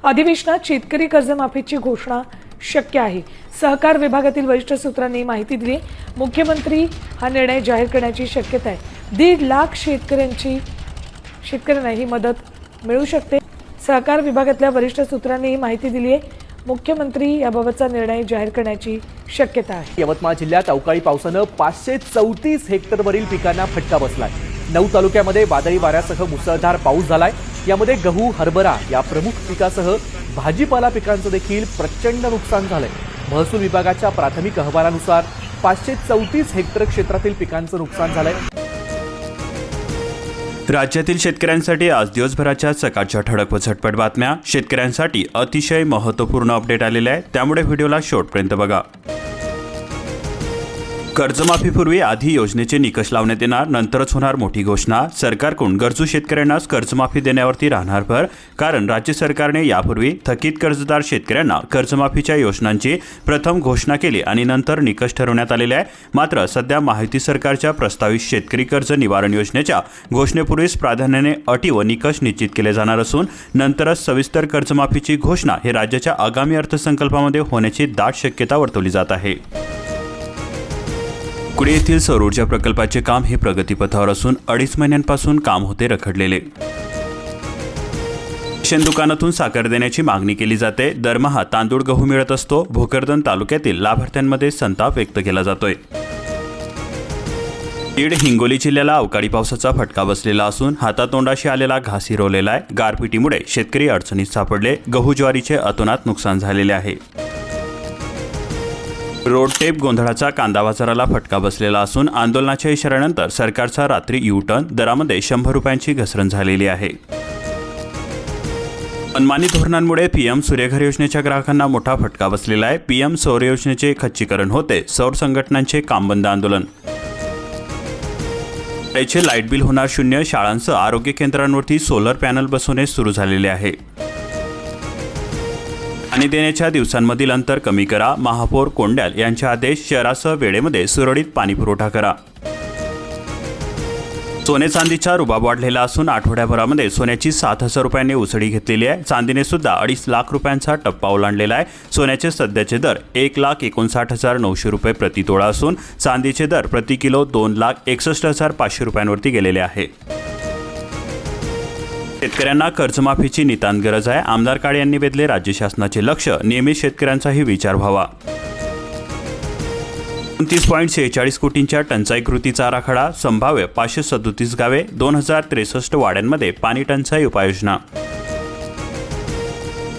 अधिवेशनात शेतकरी कर्जमाफीची घोषणा शक्य आहे। सहकार विभागातील वरिष्ठ सूत्रांनी माहिती दिली। मुख्यमंत्री हा निर्णय जाहीर करण्याची शक्यता आहे। 1.5 लाख शेतकऱ्यांना ही मदत मिळू शकते। सहकार विभागातल्या वरिष्ठ सूत्रांनी ही माहिती दिली आहे। मुख्यमंत्री याबाबतचा निर्णय जाहीर करण्याची शक्यता आहे। यवतमाळ जिल्ह्यात अवकाळी पावसानं 534 हेक्टरवरील पिकांना फटका बसलाय। 9 तालुक्यामध्ये वादळी वाऱ्यासह मुसळधार पाऊस झालाय। यामध्ये गहू, हरभरा या प्रमुख पिकासह भाजीपाला पिकांचं देखील प्रचंड नुकसान झालंय। महसूल विभागाच्या प्राथमिक अहवालानुसार 534 हेक्टर क्षेत्रातील पिकांचं नुकसान झालंय। राज्यातील शेतकऱ्यांसाठी आज दिवसभराच्या सकाळच्या ठळक व झटपट बातम्या। शेतकऱ्यांसाठी अतिशय महत्त्वपूर्ण अपडेट आलेले आहे, त्यामुळे व्हिडिओला शेवटपर्यंत बघा। कर्जमाफीपूर्वी आधी योजनेचे निकष लावण्यात येणार, नंतरच होणार मोठी घोषणा। सरकारकडून गरजू शेतकऱ्यांनाच कर्जमाफी देण्यावरती राहणार भर, कारण राज्य सरकारने यापूर्वी थकीत कर्जदार शेतकऱ्यांना कर्जमाफीच्या योजनांची प्रथम घोषणा केली आणि नंतर निकष ठरवण्यात आलेले आहे। मात्र सध्या महायुती सरकारच्या प्रस्तावित शेतकरी कर्ज निवारण योजनेच्या घोषणेपूर्वीच प्राधान्याने अटी व निकष निश्चित केले जाणार असून नंतरच सविस्तर कर्जमाफीची घोषणा हे राज्याच्या आगामी अर्थसंकल्पामध्ये होण्याची दाट शक्यता वर्तवली जात आहे। कुडी येथील सौर ऊर्जा प्रकल्पाचे काम हे प्रगतीपथावर असून 2.5 महिन्यांपासून काम होते रखडलेले। रेशन दुकानातून साखर देण्याची मागणी केली जाते। दरमहा तांदूळ गहू मिळत असतो। भोकरदन तालुक्यातील लाभार्थ्यांमध्ये संताप व्यक्त केला जातोय। बीड हिंगोली जिल्ह्याला अवकाळी पावसाचा फटका बसलेला असून हातातोंडाशी आलेला घास हिरवलेला आहे। गारपिटीमुळे शेतकरी अडचणीत सापडले। गहू ज्वारीचे अतोनात नुकसान झालेले आहे। रोड टेप गोंधळाचा कांदा बाजाराला फटका बसलेला असून आंदोलनाच्या इशाऱ्यानंतर सरकारचा रात्री यू टर्न, दरामध्ये 100 रुपयांची घसरण झालेली आहे। मनमानी धोरणांमुळे पीएम सूर्यघर योजनेच्या ग्राहकांना मोठा फटका बसलेला आहे। पीएम सौर योजनेचे खच्चीकरण होते। सौर संघटनांचे कामबंद आंदोलन। त्याचे लाईट बिल होणार शून्य। शाळांसह आरोग्य केंद्रांवरती सोलर पॅनल बसवणे सुरू झालेले आहे। पाणी देण्याच्या दिवसांमधील अंतर कमी करा। महापौर कोंड्याल यांचे आदेश। शहरासह वेळेमध्ये सुरळीत पाणी पुरवठा करा। सोने चांदीचा रुबाब वाढलेला असून आठवड्याभरामध्ये सोन्याची 7,000 रुपयांनी उसळी घेतलेली आहे। चांदीने सुद्धा 2.5 लाख रुपयांचा टप्पा ओलांडलेला आहे। सोन्याचे सध्याचे दर 1,59,900 रुपये प्रति तोळा असून चांदीचे दर प्रति किलो 2,61,500 रुपयांवरती गेलेले आहे। शेतकऱ्यांना कर्जमाफीची नितांत गरज आहे। आमदार काळे यांनी वेधले राज्य शासनाचे लक्ष। नियमित शेतकऱ्यांचाही विचार व्हावा। 29.46 कोटींच्या टंचाई कृतीचा आराखडा। संभाव्य 537 गावे, 2063 वाड्यांमध्ये पाणी टंचाई उपाययोजना।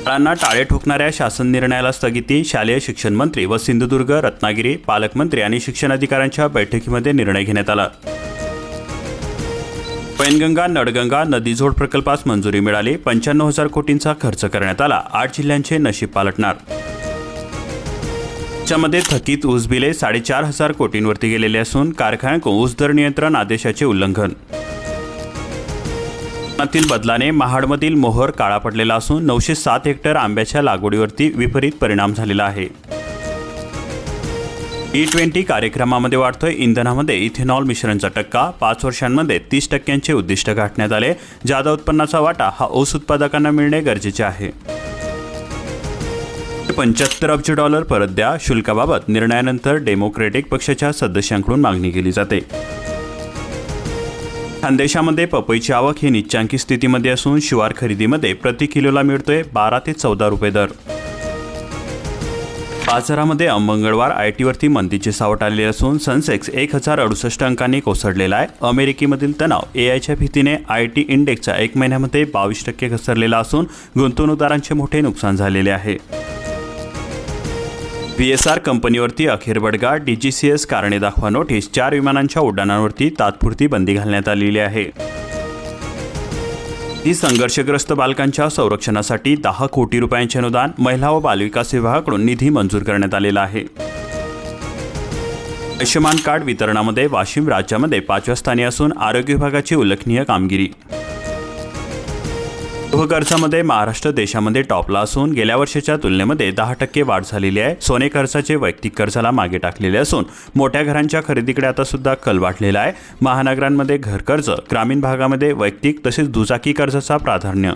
शाळांना टाळे ठोकणाऱ्या शासन निर्णयाला स्थगिती। शालेय शिक्षण मंत्री व सिंधुदुर्ग, रत्नागिरी पालकमंत्री आणि शिक्षण अधिकाऱ्यांच्या बैठकीमध्ये निर्णय घेण्यात आला। पैनगंगा नळगंगा नदीजोड प्रकल्पास मंजुरी मिळाली। 95,000 कोटींचा खर्च करण्यात आला। 8 जिल्ह्यांचे नशीब पालटणार। त्यामध्ये थकीत ऊस बिले 4,500 कोटींवरती गेलेले असून कारखान्यांकडून ऊस दर नियंत्रण आदेशाचे उल्लंघन। बदलाने महाडमधील मोहर काळा पडलेला असून 907 हेक्टर आंब्याच्या लागवडीवरती विपरीत परिणाम झालेला आहे। E20 कार्यक्रमामध्ये वाढतोय इंधनामध्ये इथेनॉल मिश्रणचा टक्का। 5 वर्षांमध्ये 30% उद्दिष्ट गाठण्यात आले। जादा उत्पन्नाचा वाटा हा ऊस उत्पादकांना मिळणे गरजेचे आहे। $75 अब्ज परत द्या। शुल्काबाबत निर्णयानंतर डेमोक्रेटिक पक्षाच्या सदस्यांकडून मागणी केली जाते। खानदेशामध्ये पपईची आवक ही निच्चांकी स्थितीमध्ये असून शिवार खरेदीमध्ये प्रति किलोला मिळतोय 12 ते 14 रुपये दर। बाजारामध्ये मंगळवार आयटीवरती मंदीचे सावट आलेले असून सेन्सेक्स 1068 अंकांनी कोसळलेला आहे। अमेरिकेमधील तणाव एआयच्या भीतीने आयटी इंडेक्सचा 1 महिन्यामध्ये 22% घसरलेला असून गुंतवणूकदारांचे मोठे नुकसान झालेले आहे। VSR कंपनीवरती अखेर बडगा। DGCS कारणे दाखवा नोटीस। 4 विमानांच्या उड्डाणांवरती तात्पुरती बंदी घालण्यात आलेली आहे। ही संघर्षग्रस्त बालकांच्या संरक्षणासाठी 10 कोटी रुपयांचे अनुदान। महिला व बालविकास विभागाकडून निधी मंजूर करण्यात आलेला आहे। आयुष्यमान कार्ड वितरणामध्ये वाशिम राज्यामध्ये 5व्या स्थानी असून आरोग्य विभागाची उल्लेखनीय कामगिरी। गृहकर्जामध्ये महाराष्ट्र देशामध्ये टॉपला असून गेल्या वर्षाच्या तुलनेमध्ये 10% वाढ झालेली आहे। सोने कर्जाचे वैयक्तिक कर्जाला मागे टाकलेले असून मोठ्या घरांच्या खरेदीकडे आता सुद्धा कल वाढलेला आहे। महानगरांमध्ये घर कर्ज, ग्रामीण भागामध्ये वैयक्तिक तसेच दुचाकी कर्जाचा प्राधान्य।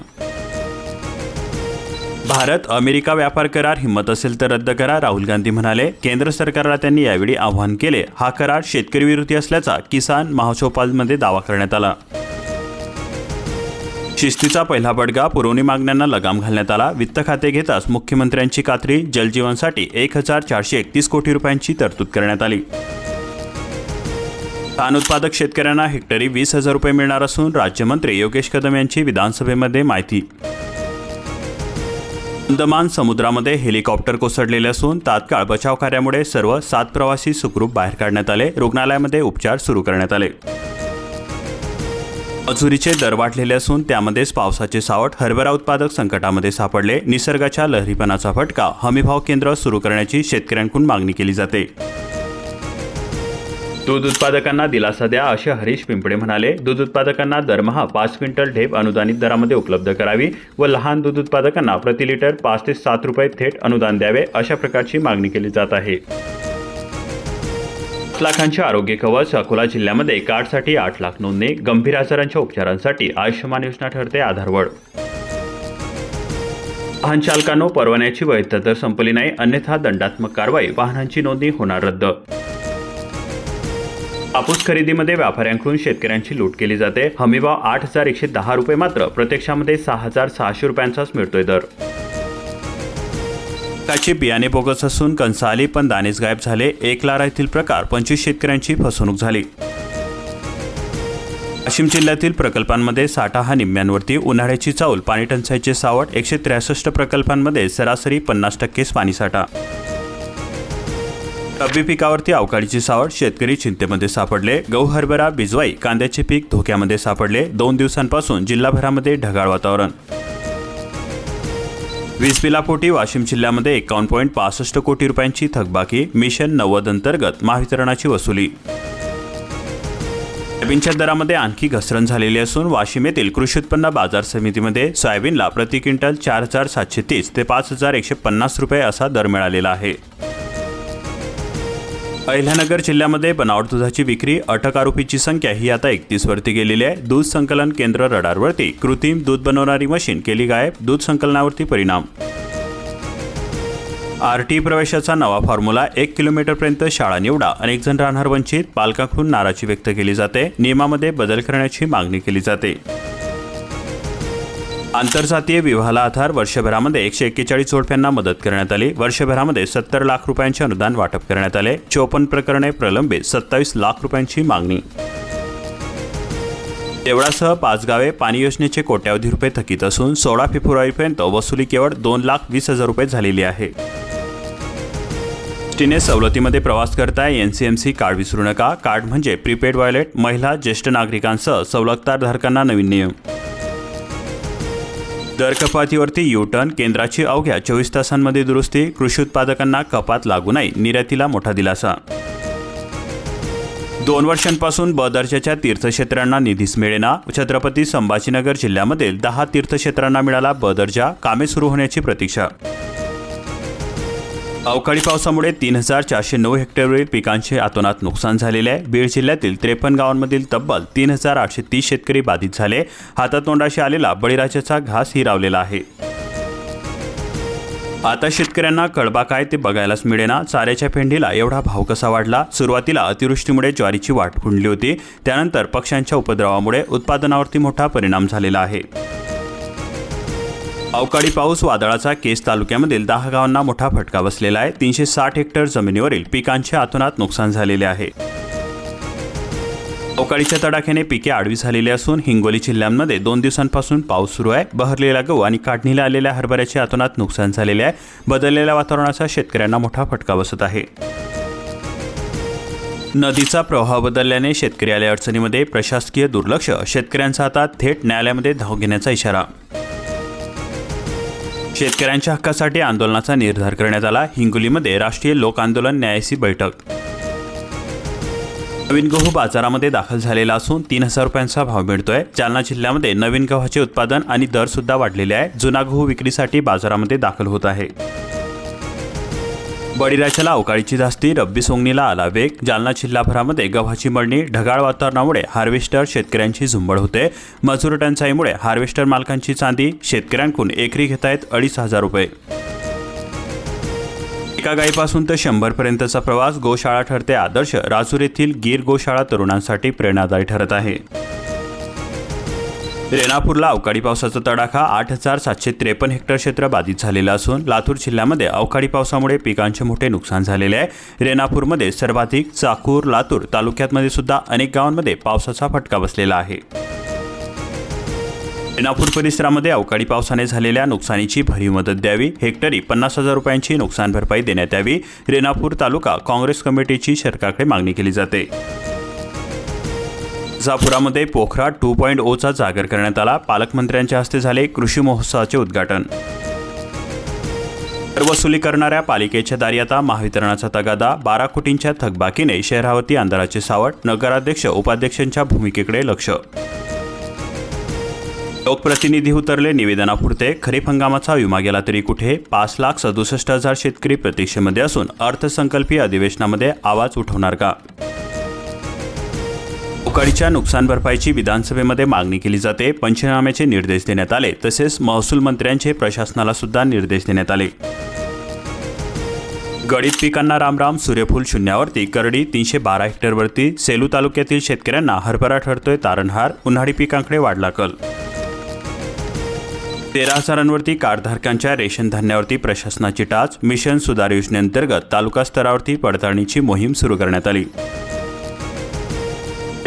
भारत अमेरिका व्यापार करार हिंमत असेल तर रद्द करा, राहुल गांधी म्हणाले. केंद्र सरकारला त्यांनी यावेळी आवाहन केले. हा करार शेतकरी विरोधी असल्याचा किसान महाचौपालमध्ये दावा करण्यात आला. शिस्तीचा पहिला बडगा, पुरवणी मागण्यांना लगाम घालण्यात आला. वित्त खाते घेताच मुख्यमंत्र्यांची कात्री, जलजीवनसाठी 1431 कोटी रुपयांची तरतूद करण्यात आली. धान उत्पादक शेतकऱ्यांना हेक्टरी 20,000 रुपये मिळणार असून राज्यमंत्री योगेश कदम यांची विधानसभेमध्ये माहिती. अंदमान समुद्रामध्ये हेलिकॉप्टर कोसळलेले असून तात्काळ बचाव कार्यामुळे सर्व 7 प्रवासी सुखरूप बाहेर काढण्यात आले. रुग्णालयामध्ये उपचार सुरू करण्यात आले. मजुरीचे दर वाढलेले असून त्यामध्येच पावसाचे सावट, हरभरा उत्पादक संकटामध्ये सापडले. निसर्गाच्या लहरीपणाचा फटका, हमीभाव केंद्र सुरू करण्याची शेतकऱ्यांकडून मागणी केली जाते. दूध उत्पादकांना दिलासा द्या, असे हरीश पिंपळे म्हणाले. दूध उत्पादकांना दरमहा 5 क्विंटल ढेप अनुदानित दरामध्ये उपलब्ध करावी व लहान दूध उत्पादकांना प्रति लिटर 5 ते 7 रुपये थेट अनुदान द्यावे, अशा प्रकारची मागणी केली जात आहे. 8 लाखांचे आरोग्य कवच, अकोला जिल्ह्यामध्ये कार्डसाठी 8 लाख नोंदणी. गंभीर आजारांच्या उपचारांसाठी आयुष्यमान योजना ठरते आधारवड. वाहन चालकांनो, परवान्याची वैधता तर संपली नाही, अन्यथा दंडात्मक कारवाई, वाहनांची नोंदणी होणार रद्द. कापूस खरेदीमध्ये व्यापाऱ्यांकडून शेतकऱ्यांची लूट केली जाते. हमीभाव 8,110 रुपये, मात्र प्रत्यक्षामध्ये 6,600 रुपयांचाच मिळतोय दर. काचे बियाणे बोगस असून कणसं आली पण दाणेच गायब झाले. एकलारा येथील प्रकार, 25 शेतकऱ्यांची फसवणूक झाली. वाशिम जिल्ह्यातील प्रकल्पांमध्ये साठा हा निम्म्यांवरती. उन्हाळ्याची चाऊल, पाणी टंचाईचे सावट. 163 प्रकल्पांमध्ये सरासरी 50% पाणीसाठा. रब्बी पिकावरती अवकाळीची सावट, शेतकरी चिंतेमध्ये सापडले. गहू, हरभरा, बिजवाई, कांद्याचे पीक धोक्यामध्ये सापडले. 2 दिवसांपासून जिल्हाभरामध्ये ढगाळ वातावरण. वीज बिलापोटी वाशिम जिल्ह्यामध्ये 51.65 कोटी रुपयांची थकबाकी. मिशन 90 अंतर्गत महावितरणाची वसुली. सोयाबीनच्या दरामध्ये आणखी घसरण झालेली असून वाशिम येथील कृषी उत्पन्न बाजार समितीमध्ये सोयाबीनला प्रति क्विंटल 4,730 ते 5,150 रुपये असा दर मिळालेला आहे. अहिल्यानगर जिल्ह्यामध्ये बनावट दुधाची विक्री, अटक आरोपीची संख्या ही आता 31 वरती गेलेली आहे. दूध संकलन केंद्र रडारवरती. कृत्रिम दूध बनवणारी मशीन केली गायब. दूध संकलनावरती परिणाम. आरटी प्रवेशाचा नवा फॉर्म्युला. 1 किलोमीटरपर्यंत शाळा निवडा. अनेक जण राहणार वंचित. पालकांकडून नाराजी व्यक्त केली जाते. नियमामध्ये बदल करण्याची मागणी केली जाते. आंतरजातीय विवाहाला आधार, वर्षभरामध्ये 141 जोडप्यांना मदत करण्यात आली. वर्षभरामध्ये 70 लाख रुपयांचे अनुदान वाटप करण्यात आले. 54 प्रकरणे प्रलंबित, 27 लाख रुपयांची मागणी. देवळासह 5 गावे पाणी योजनेचे कोट्यावधी रुपये थकीत असून 16 फेब्रुवारीपर्यंत वसुली केवळ 2,20,000 रुपये झालेली आहे. एसटीने सवलतीमध्ये प्रवास करताय, NCMC कार्ड विसरू नका. कार्ड म्हणजे प्रीपेड वॉलेट. महिला, ज्येष्ठ नागरिकांसह सवलतदार धारकांना नवीन नियम. दर कपातीवरती U-टर्न, केंद्राची अवघ्या 24 तासांमध्ये दुरुस्ती. कृषी उत्पादकांना कपात लागू नाही, निर्यातीला मोठा दिलासा. 2 वर्षांपासून ब दर्जाच्या तीर्थक्षेत्रांना निधीच मिळेना. छत्रपती संभाजीनगर जिल्ह्यामधील 10 तीर्थक्षेत्रांना मिळाला ब दर्जा. कामे सुरू होण्याची प्रतीक्षा. अवकाळी पावसामुळे 3,409 हेक्टरवरील पिकांचे अतोनात नुकसान झालेले आहे. बीड जिल्ह्यातील 53 गावांमधील तब्बल 3,830 शेतकरी बाधित झाले. हातातोंडाशी आलेला बळीराजाचा घास हिरावलेला आहे. आता शेतकऱ्यांना कळबा काय ते बघायलाच मिळेना. चाऱ्याच्या पेंडीला एवढा भाव कसा वाढला? सुरुवातीला अतिवृष्टीमुळे ज्वारीची वाट फुंडली होती. त्यानंतर पक्ष्यांच्या उपद्रवामुळे उत्पादनावरती मोठा परिणाम झालेला आहे. अवकाळी पाऊस, वादळाचा केस तालुक्यामधील 10 गावांना मोठा फटका बसलेला आहे. 360 हेक्टर जमिनीवरील पिकांचे अतोनात नुकसान झालेले आहे. अवकाळीच्या तडाख्याने पिके आडवी झालेली असून हिंगोली जिल्ह्यांमध्ये 2 दिवसांपासून पाऊस सुरू आहे. बहरलेला गहू आणि काढणीला आलेल्या हरभऱ्याचे अतोनात नुकसान झालेले आहे. बदललेल्या वातावरणाचा शेतकऱ्यांना मोठा फटका बसत आहे. नदीचा प्रवाह बदलल्याने शेतकरी आले अडचणीमध्ये. प्रशासकीय दुर्लक्ष, शेतकऱ्यांचा आता थेट न्यायालयामध्ये धाव घेण्याचा इशारा. शेतकऱ्यांच्या हक्कासाठी आंदोलनाचा निर्धार करण्यात आला. हिंगोलीमध्ये राष्ट्रीय लोक आंदोलन न्यायालयाची बैठक. नवीन गहू बाजारामध्ये दाखल झालेला असून 3,000 रुपयांचा भाव मिळतोय. जालना जिल्ह्यामध्ये नवीन गव्हाचे उत्पादन आणि दर सुद्धा वाढलेले आहे. जुना गहू विक्रीसाठी बाजारामध्ये दाखल होत आहे. बळीराजाला अवकाळीची धास्ती, रब्बी सोंगणीला आला वेग. जालना जिल्हाभरामध्ये गव्हाची मळणी, ढगाळ वातावरणामुळे हार्वेस्टर शेतकऱ्यांची झुंबड होते. मजूर टंचाईमुळे हार्वेस्टर मालकांची चांदी, शेतकऱ्यांकडून एकरी घेतायत 2,500 रुपये. एका गायीपासून तर 100 पर्यंतचा प्रवास, गोशाळा ठरते आदर्श. राजूर येथील गीर गोशाळा तरुणांसाठी प्रेरणादायी ठरत आहे. रेणापूरला अवकाळी पावसाचा तडाखा, 8,753 हेक्टर क्षेत्र बाधित झालेलं असून लातूर जिल्ह्यामध्ये अवकाळी पावसामुळे पिकांचे मोठे नुकसान झालेले आहे. रेणापूरमध्ये सर्वाधिक, चाकूर, लातूर तालुक्यातमध्ये सुद्धा अनेक गावांमध्ये पावसाचा फटका बसलेला आहे. रेणापूर परिसरामध्ये अवकाळी पावसाने झालेल्या नुकसानीची भरीव मदत द्यावी, हेक्टरी 50,000 रुपयांची नुकसान भरपाई देण्यात यावी. रेणापूर तालुका काँग्रेस कमिटीची सरकारकडे मागणी केली जाते. जापुरामध्ये पोखरा 2.0चा जागर करण्यात आला. पालकमंत्र्यांच्या हस्ते झाले कृषी महोत्सवाचे उद्घाटन. कर वसुली करणाऱ्या पालिकेच्या दारी आता महावितरणाचा तगादा, 12 कोटींच्या थकबाकीने शहरावरती अंधाराचे सावट. नगराध्यक्ष उपाध्यक्षांच्या भूमिकेकडे लक्ष. लोकप्रतिनिधी उतरले निवेदनापुरते, खरीप हंगामाचा विमा गेला तरी कुठे. 5,67,000 शेतकरी प्रतीक्षेमध्ये असून अर्थसंकल्पीय अधिवेशनामध्ये आवाज उठवणार का. अवकाळीच्या नुकसान भरपाईची विधानसभेमध्ये मागणी केली जाते. पंचनाम्याचे निर्देश देण्यात आले. तसेच महसूल मंत्र्यांचे प्रशासनाला सुद्धा निर्देश देण्यात आले. गळीत पिकांना रामराम, सूर्यफूल शून्यावरती. करडी 312 हेक्टरवरती. सेलू तालुक्यातील शेतकऱ्यांना हरभरा ठरतोय तारणहार. उन्हाळी पिकांकडे वाढला कल. 13,000 कार्डधारकांच्या रेशन धान्यावरती प्रशासनाची टाच. मिशन सुधार योजनेअंतर्गत तालुका स्तरावरती पडताळणीची मोहीम सुरू करण्यात आली.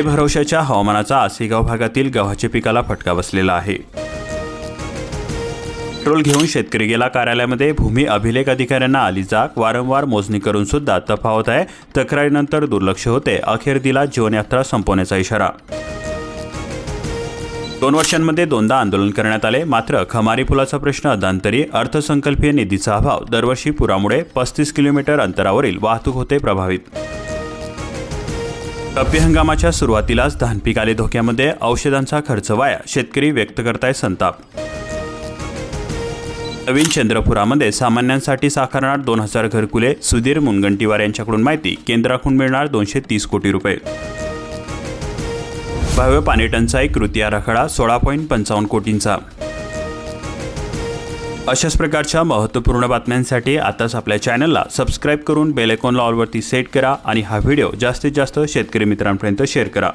भरोशाच्या हवामानाचा आसेगाव भागातील गव्हाच्या पिकाला फटका बसलेला आहे. पेट्रोल घेऊन शेतकरी गेला कार्यालयामध्ये. भूमी अभिलेख अधिकाऱ्यांना आली जाग. वारंवार मोजणी करून सुद्धा तफावत आहे. तक्रारीनंतर दुर्लक्ष होते. अखेर दिला जीवनयात्रा संपवण्याचा इशारा. 2 वर्षांमध्ये 2दा आंदोलन करण्यात आले. मात्र खमारी पुलाचा प्रश्न अदांतरी. अर्थसंकल्पीय निधीचा अभाव. दरवर्षी पुरामुळे 35 किलोमीटर अंतरावरील वाहतूक होते प्रभावित. रब्बी हंगामाच्या सुरुवातीलाच धान पीक आले धोक्यामध्ये. औषधांचा खर्च वाया. शेतकरी व्यक्त करताय संताप. नवीन चंद्रपुरामध्ये सामान्यांसाठी साकारणार 2,000 घरकुले. सुधीर मुनगंटीवार यांच्याकडून माहिती. केंद्राकडून मिळणार 230 कोटी रुपये. भव्य पाणी टंचाई कृती आराखडा 16.55 कोटींचा. अशाच प्रकारच्या महत्त्वपूर्ण बातम्यांसाठी आताच आपल्या चॅनलला सबस्क्राईब करून बेल आयकॉनला ऑलवरती सेट करा आणि हा व्हिडिओ जास्तीत जास्त शेतकरी मित्रांपर्यंत शेअर करा.